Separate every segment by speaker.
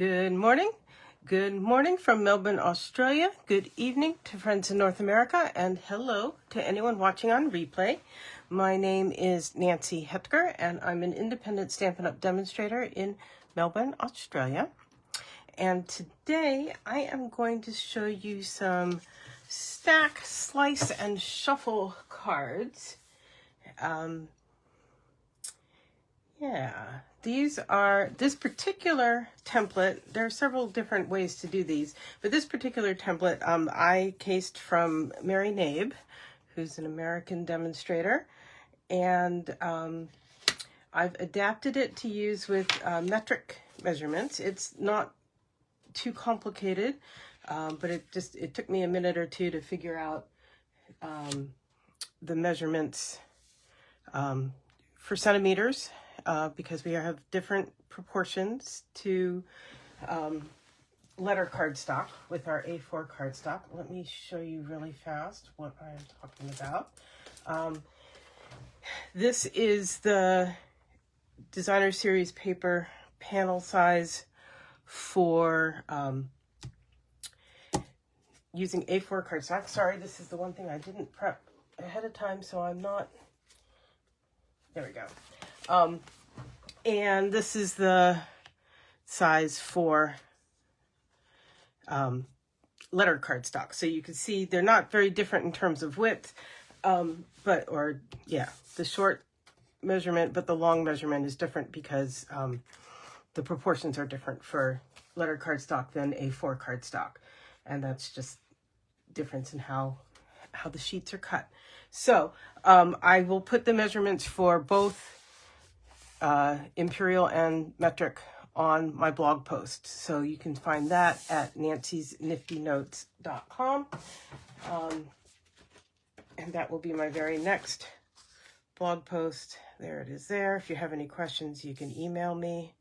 Speaker 1: Good morning. Good morning from Melbourne, Australia. Good evening to friends in North America, and hello to anyone watching on replay. My name is Nancy Hetker, and I'm an independent Stampin' Up! Demonstrator in Melbourne, Australia. And today I am going to show you some stack, slice, and shuffle cards. This particular template, there are several different ways to do these, but this particular template I cased from Mary Nabe, who's an American demonstrator, and I've adapted it to use with metric measurements. It's not too complicated, but it took me a minute or two to figure out the measurements for centimeters. Because we have different proportions to letter cardstock with our A4 cardstock. Let me show you really fast what I'm talking about. This is the designer series paper panel size for using A4 cardstock. Sorry, this is the one thing I didn't prep ahead of time, so I'm not... There we go. And this is the size for letter cardstock. So you can see they're not very different in terms of width, the short measurement, but the long measurement is different because the proportions are different for letter cardstock than A4 cardstock. And that's just difference in how the sheets are cut. So I will put the measurements for both imperial and metric on my blog post. So you can find that at nancysniftynotes.com. And that will be my very next blog post. There it is there. If you have any questions, you can email me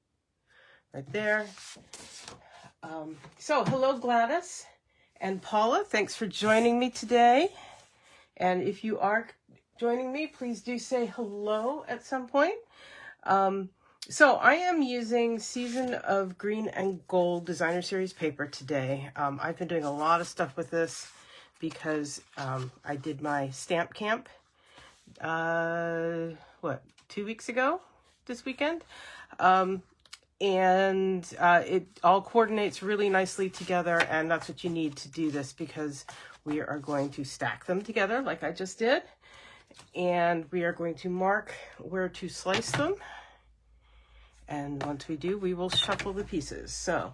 Speaker 1: right there. So hello, Gladys and Paula. Thanks for joining me today. And if you are joining me, please do say hello at some point. So I am using Season of Green and Gold Designer Series paper today. I've been doing a lot of stuff with this because I did my stamp camp, 2 weeks ago this weekend? It all coordinates really nicely together, and that's what you need to do this because we are going to stack them together like I just did. And we are going to mark where to slice them. And once we do, we will shuffle the pieces. So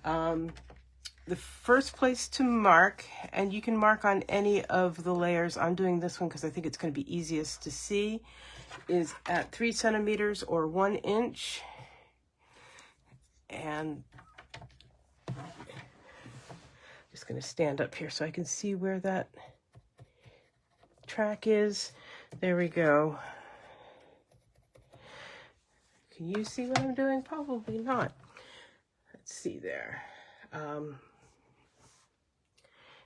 Speaker 1: the first place to mark, and you can mark on any of the layers, I'm doing this one because I think it's going to be easiest to see, is at 3 centimeters or 1 inch. And I'm just going to stand up here so I can see where that track is. There we go. Can you see what I'm doing? Probably not. Let's see there.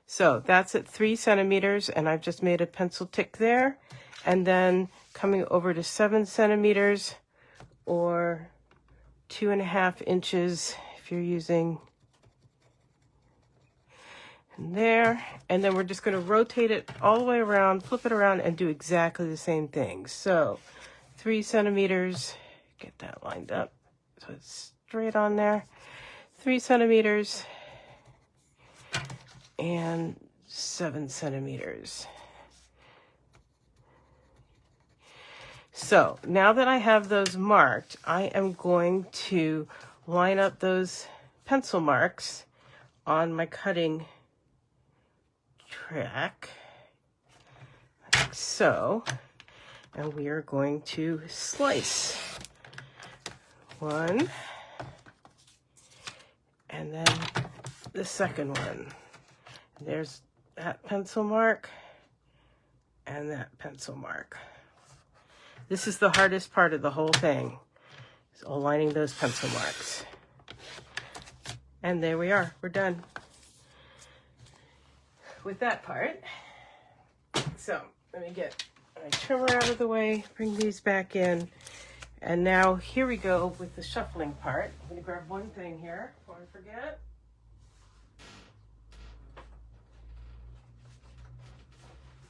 Speaker 1: So that's at 3 centimeters, and I've just made a pencil tick there. And then coming over to 7 centimeters or 2.5 inches if you're using there. And then we're just going to rotate it all the way around, flip it around, and do exactly the same thing. So 3 centimeters, get that lined up so it's straight on there. 3 centimeters and 7 centimeters. So now that I have those marked, I am going to line up those pencil marks on my cutting track, like so, and we are going to slice 1, and then the second one. There's that pencil mark and that pencil mark. This is the hardest part of the whole thing, is aligning those pencil marks. And there we are, we're done with that part. So let me get my trimmer out of the way, bring these back in, And now here we go with the shuffling part. I'm going to grab one thing here before I forget.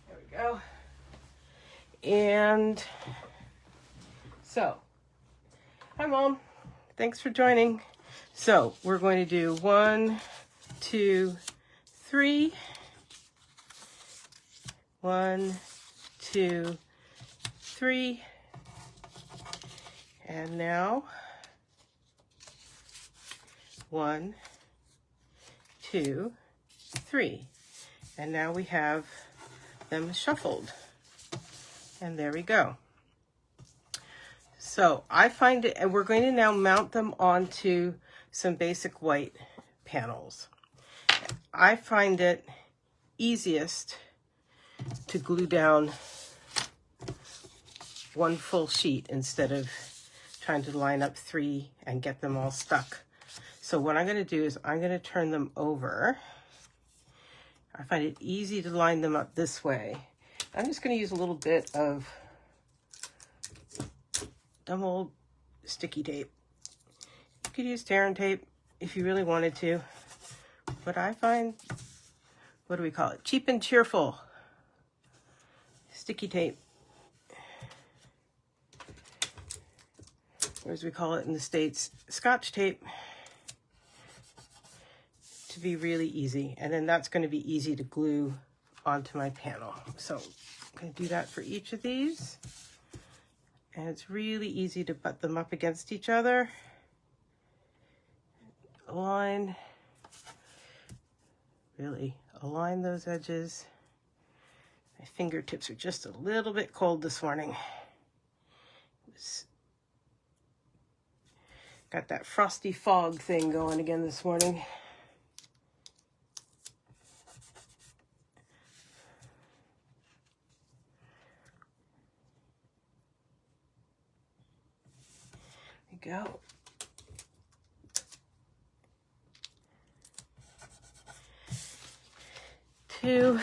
Speaker 1: There we go. And so, hi Mom, thanks for joining. So we're going to do 1, 2, 3. 1, 2, 3. And now 1, 2, 3. And now we have them shuffled. And there we go. So I find it, and we're going to now mount them onto some basic white panels. I find it easiest to glue down one full sheet instead of trying to line up 3 and get them all stuck. So what I'm going to do is I'm going to turn them over. I find it easy to line them up this way. I'm just going to use a little bit of dumb old sticky tape. You could use tear and tape if you really wanted to, but I find, what do we call it? Cheap and cheerful sticky tape, or as we call it in the States, Scotch tape, to be really easy. And then that's going to be easy to glue onto my panel. So I'm going to do that for each of these. And it's really easy to butt them up against each other. Align, really align those edges. My fingertips are just a little bit cold this morning. Got that frosty fog thing going again this morning. There we go. Two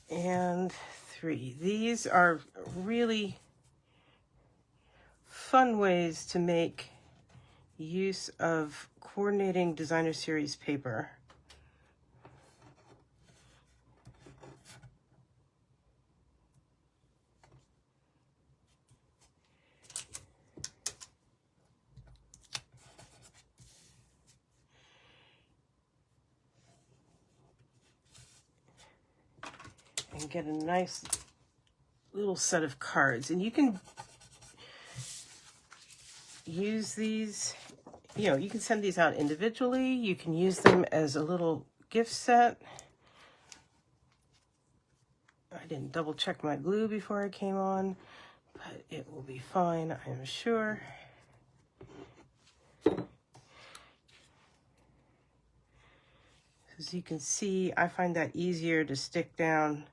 Speaker 1: and 3. These are really fun ways to make use of coordinating designer series paper. And get a nice little set of cards. And you can use these, you know, you can send these out individually. You can use them as a little gift set. I didn't double check my glue before I came on, but it will be fine, I am sure. As you can see, I find that easier to stick down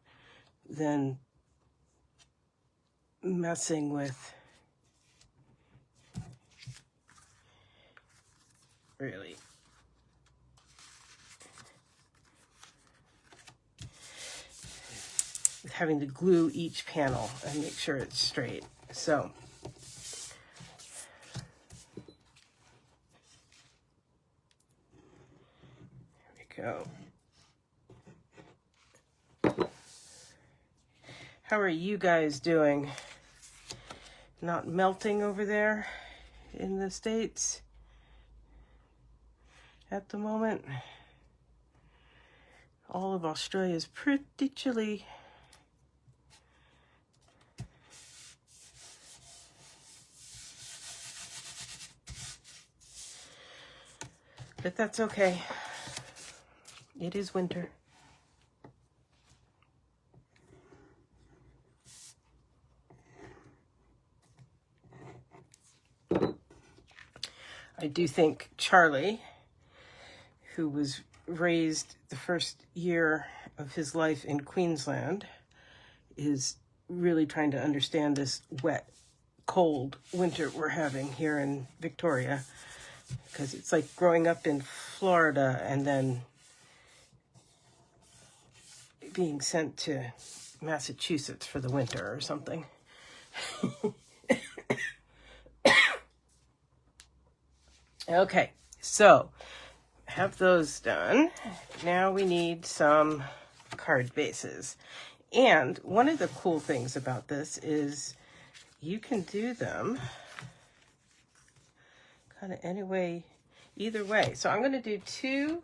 Speaker 1: than messing with really having to glue each panel and make sure it's straight. So there we go. How are you guys doing? Not melting over there in the States at the moment? All of Australia is pretty chilly. But that's okay. It is winter. I do think Charlie, who was raised the first year of his life in Queensland, is really trying to understand this wet, cold winter we're having here in Victoria, because it's like growing up in Florida and then being sent to Massachusetts for the winter or something. Okay, so have those done. Now we need some card bases. And one of the cool things about this is you can do them kind of any way, either way. So I'm going to do 2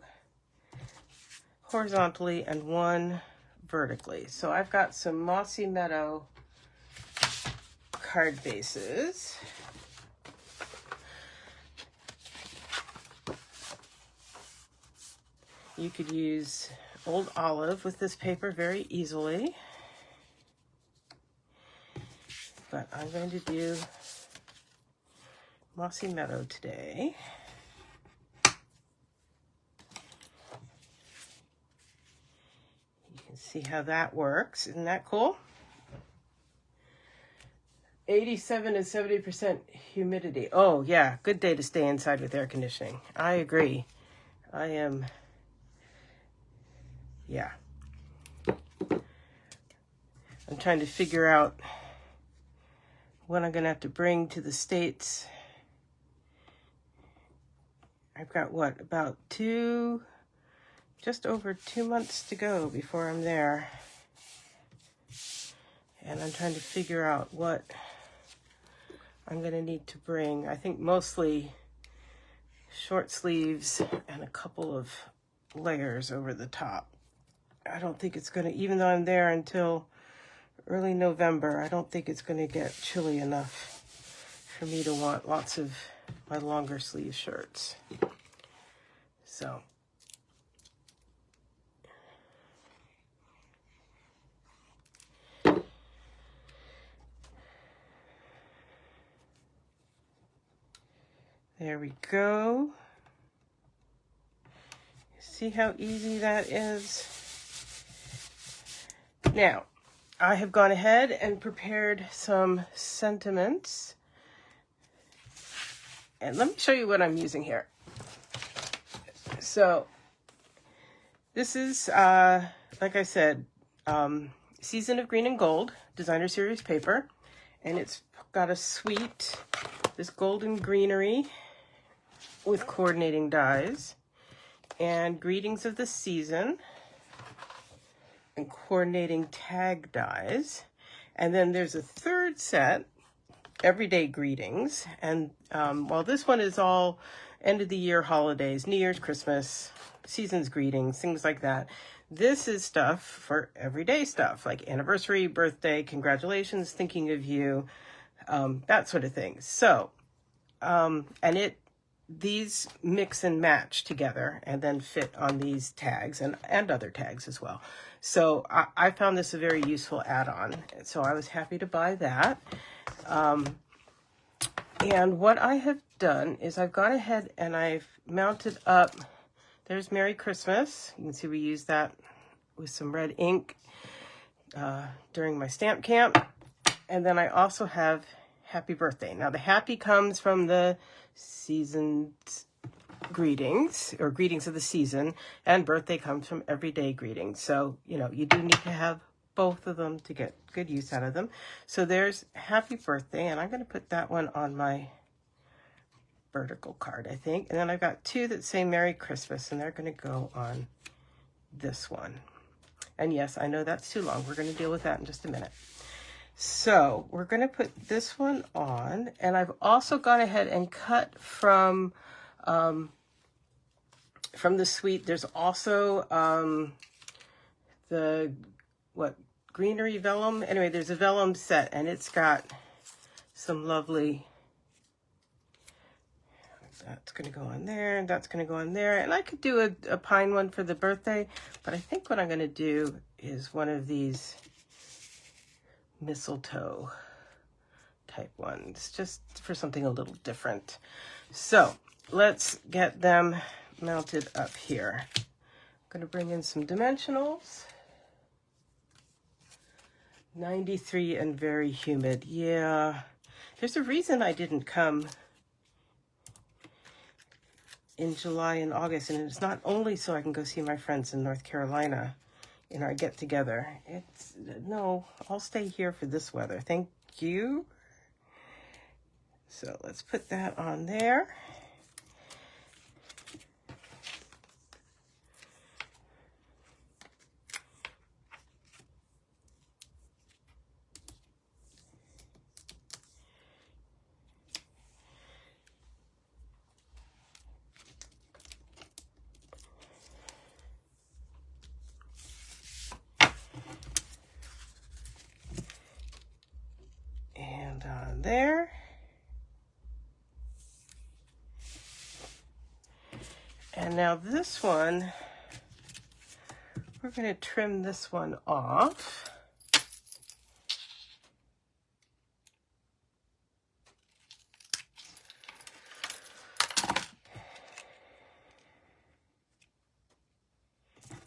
Speaker 1: horizontally and 1 vertically. So I've got some Mossy Meadow card bases. You could use Old Olive with this paper very easily. But I'm going to do Mossy Meadow today. You can see how that works. Isn't that cool? 87 and 70% humidity. Oh, yeah. Good day to stay inside with air conditioning. I agree. I am, yeah. I'm trying to figure out what I'm going to have to bring to the States. I've got, what, about just over 2 months to go before I'm there. And I'm trying to figure out what I'm going to need to bring. I think mostly short sleeves and a couple of layers over the top. I don't think it's going to, even though I'm there until early November, I don't think it's going to get chilly enough for me to want lots of my longer sleeve shirts. So there we go. See how easy that is? Now, I have gone ahead and prepared some sentiments. And let me show you what I'm using here. So, this is, like I said, Season of Green and Gold, Designer Series paper. And it's got a sweet, this golden greenery with coordinating dies. And Greetings of the Season and coordinating tag dies. And then there's a third set, Everyday Greetings. And while this one is all end of the year holidays, New Year's, Christmas, season's greetings, things like that, this is stuff for everyday stuff, like anniversary, birthday, congratulations, thinking of you, that sort of thing. So, and these mix and match together and then fit on these tags and other tags as well. So I found this a very useful add-on. So I was happy to buy that. And what I have done is I've gone ahead and I've mounted up, there's Merry Christmas. You can see we used that with some red ink during my stamp camp. And then I also have Happy Birthday. Now the happy comes from the season's greetings, or greetings of the season, and birthday comes from everyday greetings. So, you know, you do need to have both of them to get good use out of them. So there's Happy Birthday, and I'm going to put that one on my vertical card, I think. And then I've got 2 that say Merry Christmas, and they're going to go on this one. And yes, I know that's too long. We're going to deal with that in just a minute. So we're going to put this one on, and I've also gone ahead and cut from the suite. There's also the greenery vellum. Anyway, there's a vellum set, and it's got some lovely. That's going to go on there, and that's going to go on there. And I could do a pine one for the birthday, but I think what I'm going to do is one of these mistletoe type ones, just for something a little different. So let's get them mounted up here. I'm going to bring in some dimensionals. 93 and very humid. Yeah, there's a reason I didn't come in July and August, and it's not only so I can go see my friends in North Carolina in our get together. No, I'll stay here for this weather. Thank you. So let's put that on there. there. And now this one, we're going to trim this one off.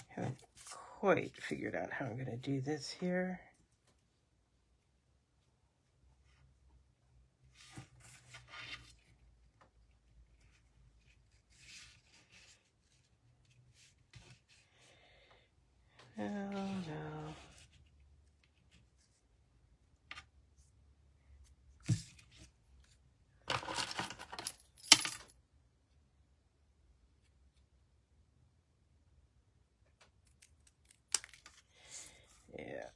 Speaker 1: Haven't quite figured out how I'm going to do this here. Oh, no. Yeah.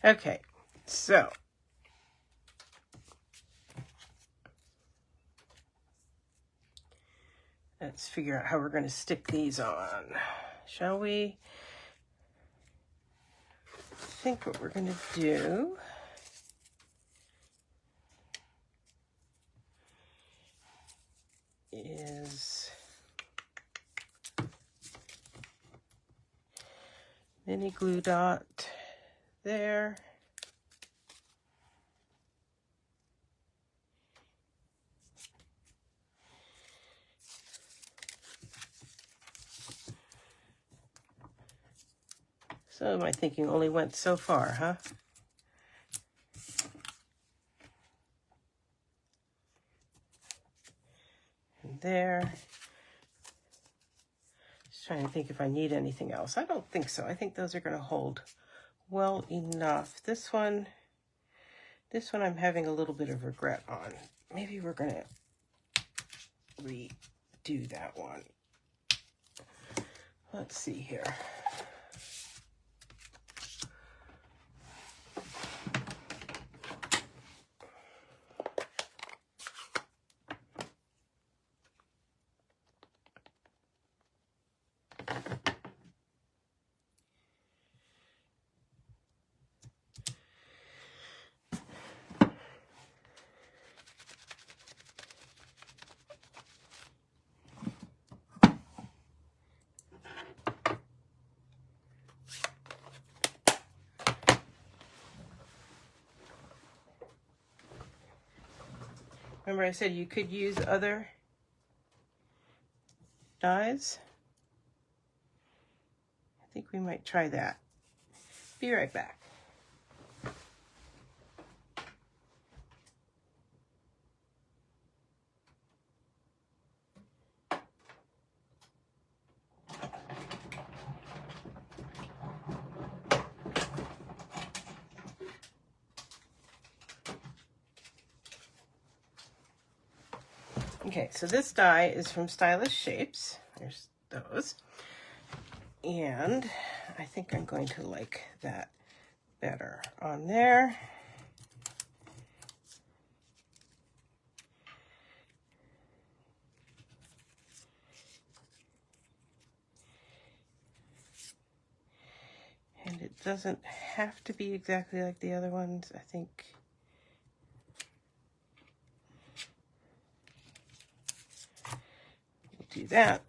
Speaker 1: Okay, so let's figure out how we're going to stick these on, shall we? I think what we're going to do is mini glue dot there. So my thinking only went so far, huh? And there. Just trying to think if I need anything else. I don't think so. I think those are going to hold well enough. This one I'm having a little bit of regret on. Maybe we're going to redo that one. Let's see here. Remember I said you could use other dies? I think we might try that. Be right back. Okay, so this die is from Stylish Shapes. There's those. And I think I'm going to like that better on there. And it doesn't have to be exactly like the other ones, I think. We'll do that.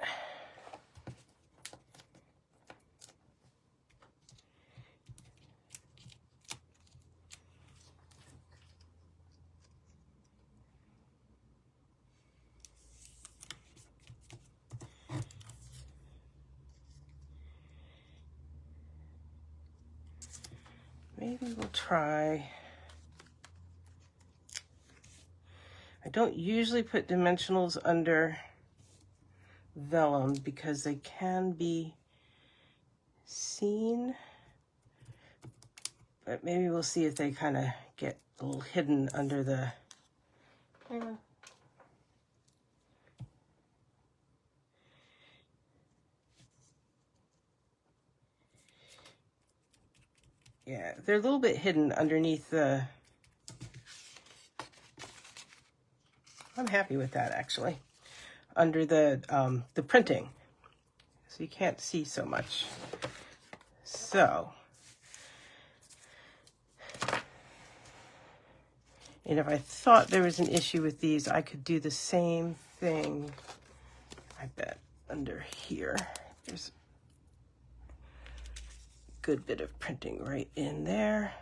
Speaker 1: Maybe we'll try. I don't usually put dimensionals under vellum because they can be seen. But maybe we'll see if they kind of get a little hidden under the... Yeah, they're a little bit hidden underneath the... I'm happy with that, actually. Under the printing. So you can't see so much. So... And if I thought there was an issue with these, I could do the same thing, I bet, under here. There's a good bit of printing right in there.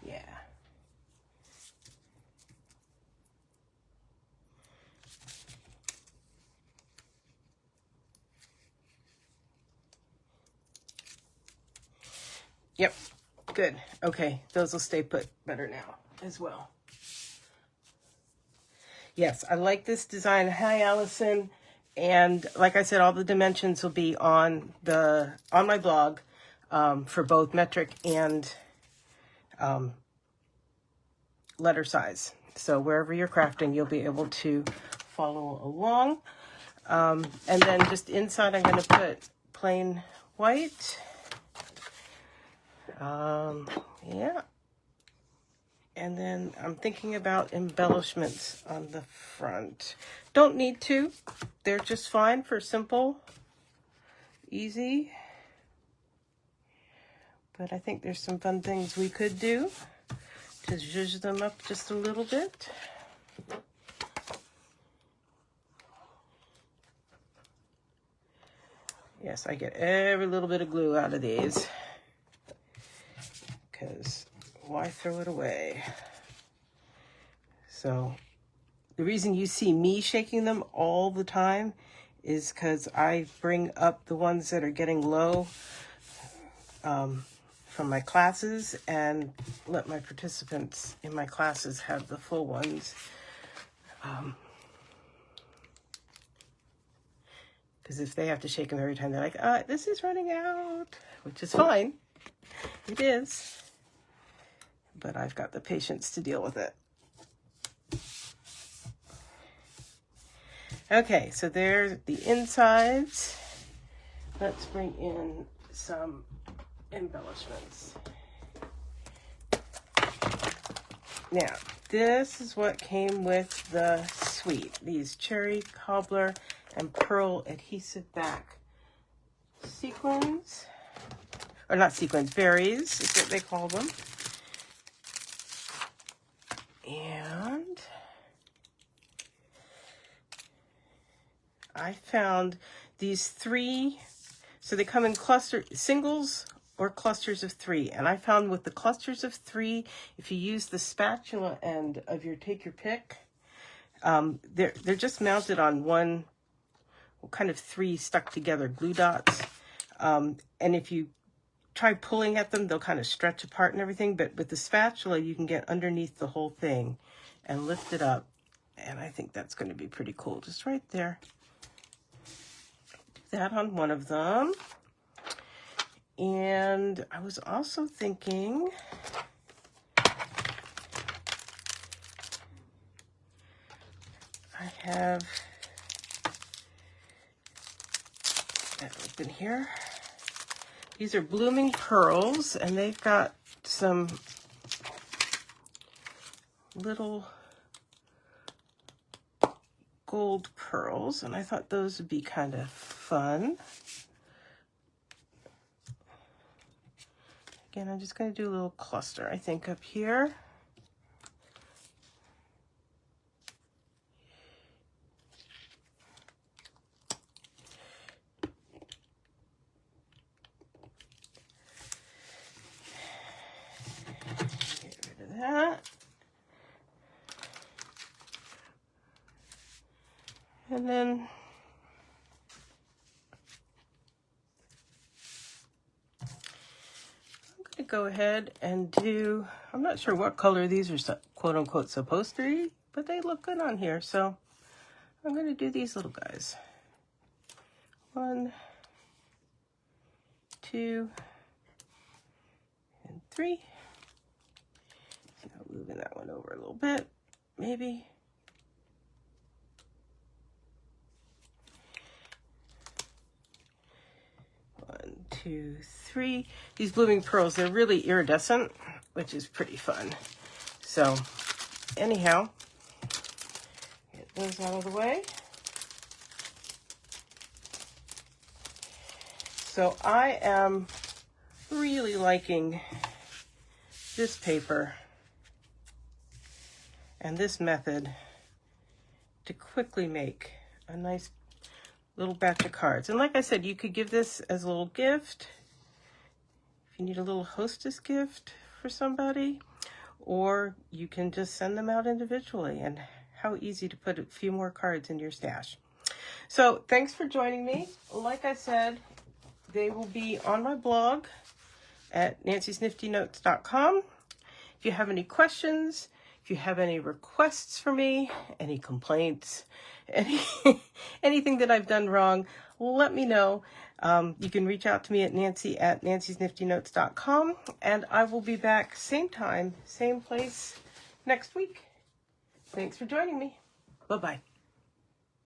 Speaker 1: Yeah. Yep. Good. Okay, those will stay put better now as well. Yes, I like this design. Hi, Allison. And like I said, all the dimensions will be on my blog for both metric and letter size. So wherever you're crafting, you'll be able to follow along. And then just inside, I'm going to put plain white. Yeah. And then I'm thinking about embellishments on the front. Don't need to. They're just fine for simple, easy. But I think there's some fun things we could do to zhuzh them up just a little bit. Yes, I get every little bit of glue out of these. Because why throw it away? So the reason you see me shaking them all the time is because I bring up the ones that are getting low from my classes and let my participants in my classes have the full ones. Because if they have to shake them every time, they're like, this is running out, which is fine. It is. But I've got the patience to deal with it. Okay, so there's the insides. Let's bring in some embellishments. Now, this is what came with the suite. These cherry cobbler and pearl adhesive back sequins. Or not sequins, berries is what they call them. And I found these 3, so they come in singles or clusters of 3. And I found with the clusters of 3, if you use the spatula end of your take your pick, they're just mounted on one, kind of 3 stuck together glue dots. And if you try pulling at them, they'll kind of stretch apart and everything, but with the spatula, you can get underneath the whole thing and lift it up. And I think that's going to be pretty cool, just right there. Do that on one of them. And I was also thinking, I have that open here. These are blooming pearls, and they've got some little gold pearls, and I thought those would be kind of fun. Again, I'm just going to do a little cluster, I think, up here. That. And then I'm going to go ahead and do, I'm not sure what color these are quote unquote supposed to be, but they look good on here. So I'm going to do these little guys. 1, 2, tapestry. So moving that one over a little bit, maybe. One, two, three. These blooming pearls, they're really iridescent, which is pretty fun. So anyhow, get those out of the way. So I am really liking this paper and this method to quickly make a nice little batch of cards. And like I said, you could give this as a little gift if you need a little hostess gift for somebody, or you can just send them out individually. And how easy to put a few more cards in your stash. So thanks for joining me. Like I said, they will be on my blog at nancysniftynotes.com. If you have any questions, if you have any requests for me, any complaints, anything that I've done wrong, let me know. You can reach out to me at nancysniftynotes.com, and I will be back same time, same place next week. Thanks for joining me. Bye-bye.